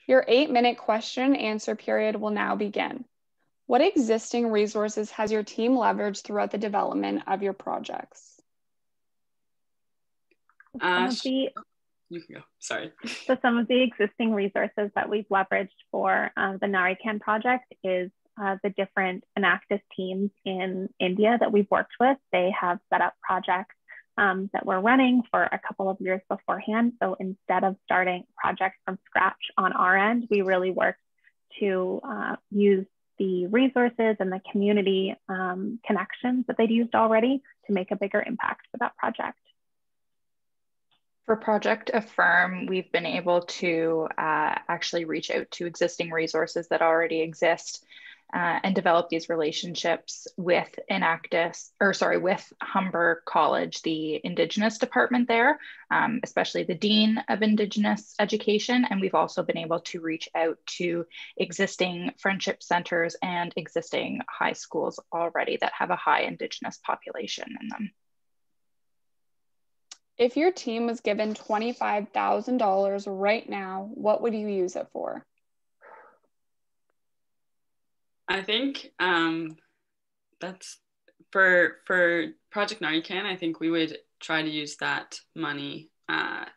Your 8-minute question and answer period will now begin. What existing resources has your team leveraged throughout the development of your projects? You can go, sorry. So some of the existing resources that we've leveraged for the Narican project is the different Enactus teams in India that we've worked with. They have set up projects that were running for a couple of years beforehand. So instead of starting projects from scratch on our end, we really worked to use the resources and the community connections that they'd used already to make a bigger impact for that project. For Project Affirm, we've been able to actually reach out to existing resources that already exist and develop these relationships with with Humber College, the Indigenous department there, especially the Dean of Indigenous Education. And we've also been able to reach out to existing friendship centers and existing high schools already that have a high Indigenous population in them. If your team was given $25,000 right now, what would you use it for? I think that's for Project Narican. I think we would try to use that money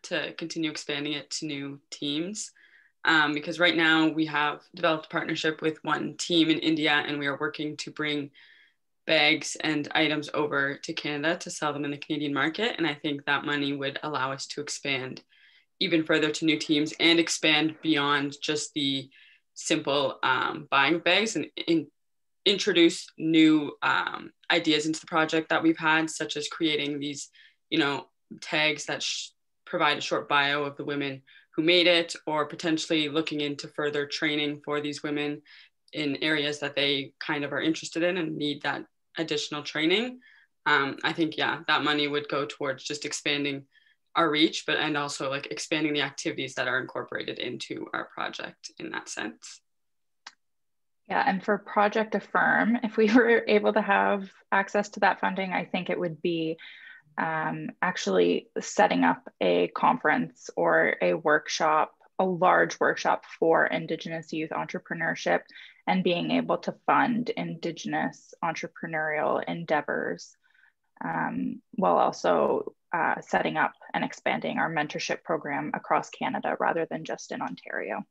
to continue expanding it to new teams, because right now we have developed a partnership with one team in India, and we are working to bring bags and items over to Canada to sell them in the Canadian market. And I think that money would allow us to expand even further to new teams and expand beyond just the simple buying of bags and introduce new ideas into the project that we've had, such as creating these, tags that provide a short bio of the women who made it, or potentially looking into further training for these women in areas that they kind of are interested in and need that additional training. I think, that money would go towards just expanding our reach, and also like expanding the activities that are incorporated into our project in that sense. Yeah, and for Project Affirm, if we were able to have access to that funding, I think it would be actually setting up a conference or a workshop, a large workshop for Indigenous youth entrepreneurship, and being able to fund Indigenous entrepreneurial endeavors, while also setting up and expanding our mentorship program across Canada rather than just in Ontario.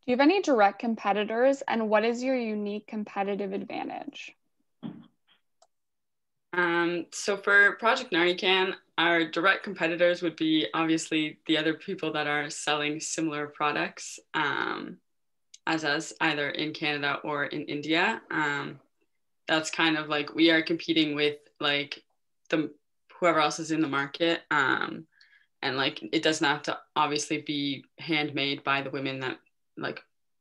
Do you have any direct competitors, and what is your unique competitive advantage? So for Project Narican, our direct competitors would be obviously the other people that are selling similar products as us, either in Canada or in India. That's kind of like we are competing with like whoever else is in the market, and like it doesn't have to obviously be handmade by the women that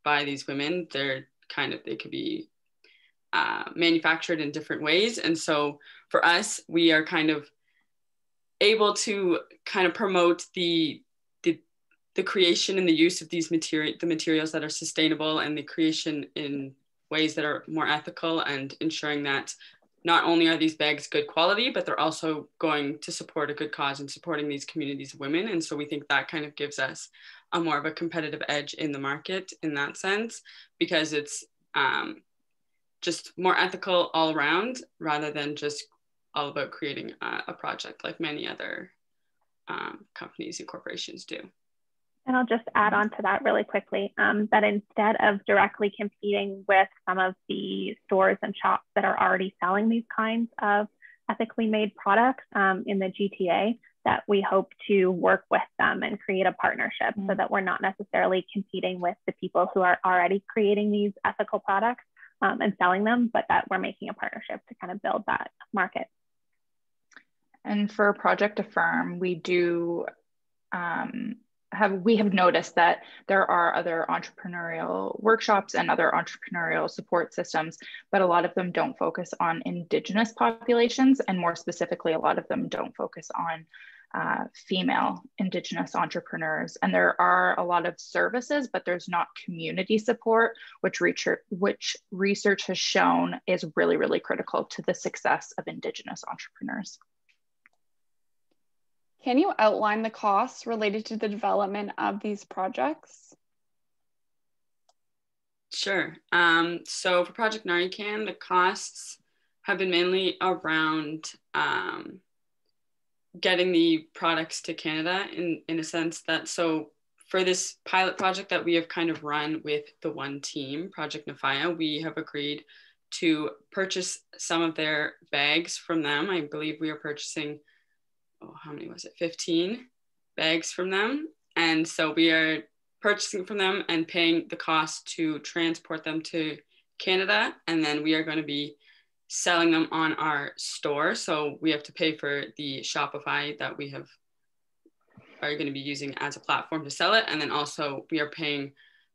by these women. They could be manufactured in different ways. And so for us, we are kind of able to kind of promote the creation and the use of these materials that are sustainable, and the creation in ways that are more ethical, and ensuring that not only are these bags good quality, but they're also going to support a good cause and supporting these communities of women. And so we think that kind of gives us a more of a competitive edge in the market in that sense, because it's just more ethical all around, rather than just all about creating a project like many other companies and corporations do. And I'll just add on to that really quickly, that instead of directly competing with some of the stores and shops that are already selling these kinds of ethically made products in the GTA, that we hope to work with them and create a partnership, so that we're not necessarily competing with the people who are already creating these ethical products and selling them, but that we're making a partnership to kind of build that market. And for Project Affirm, we have noticed that there are other entrepreneurial workshops and other entrepreneurial support systems, but a lot of them don't focus on Indigenous populations, and more specifically, a lot of them don't focus on female Indigenous entrepreneurs. And there are a lot of services, but there's not community support, which research has shown is really, really critical to the success of Indigenous entrepreneurs. Can you outline the costs related to the development of these projects? Sure. So for Project Narcan, the costs have been mainly around getting the products to Canada in a sense that, so for this pilot project that we have kind of run with the one team, Project Nafaya, we have agreed to purchase some of their bags from them. I believe we are purchasing, how many was it? 15 bags from them. And so we are purchasing from them and paying the cost to transport them to Canada. And then we are going to be selling them on our store. So we have to pay for the Shopify that we are going to be using as a platform to sell it. And then also we are paying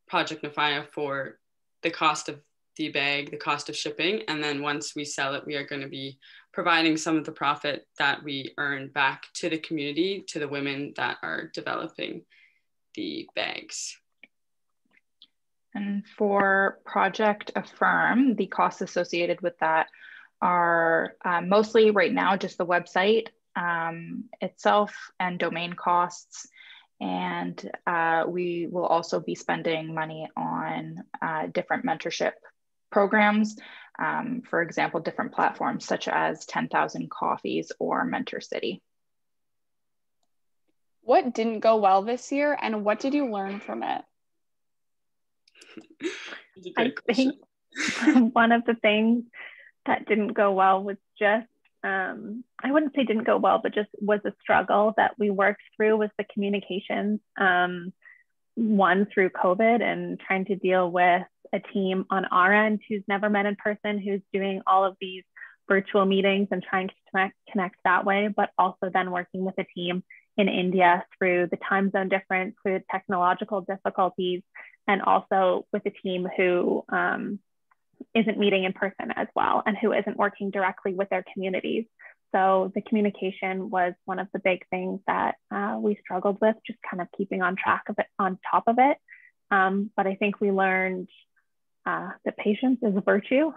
Project Nafaya for the cost of the bag, the cost of shipping. And then once we sell it, we are going to be providing some of the profit that we earn back to the community, to the women that are developing the bags. And for Project Affirm, the costs associated with that are mostly right now just the website itself and domain costs. And we will also be spending money on different mentorship programs. For example, different platforms such as 10,000 Coffees or Mentor City. What didn't go well this year and what did you learn from it? I think one of the things that didn't go well was just, I wouldn't say didn't go well, but just was a struggle that we worked through was the communications. One through COVID and trying to deal with a team on our end who's never met in person, who's doing all of these virtual meetings and trying to connect that way, but also then working with a team in India through the time zone difference, through technological difficulties, and also with a team who isn't meeting in person as well and who isn't working directly with their communities. So the communication was one of the big things that we struggled with, just kind of keeping on track of it, on top of it. But I think we learned that patience is a virtue,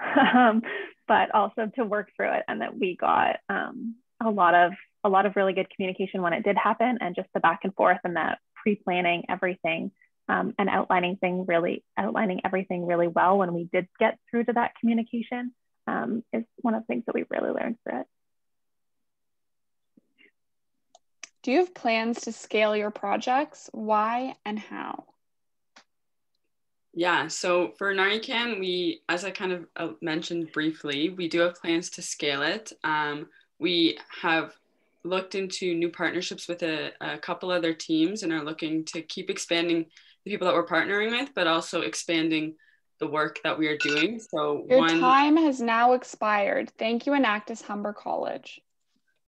but also to work through it, and that we got a lot of really good communication when it did happen, and just the back and forth and that pre-planning everything and outlining everything really well when we did get through to that communication is one of the things that we really learned through it. Do you have plans to scale your projects? Why and how? Yeah, so for Narcan, we, as I kind of mentioned briefly, we do have plans to scale it. We have looked into new partnerships with a couple other teams and are looking to keep expanding the people that we're partnering with, but also expanding the work that we are doing. So your time has now expired. Thank you, Nationals-Humber College.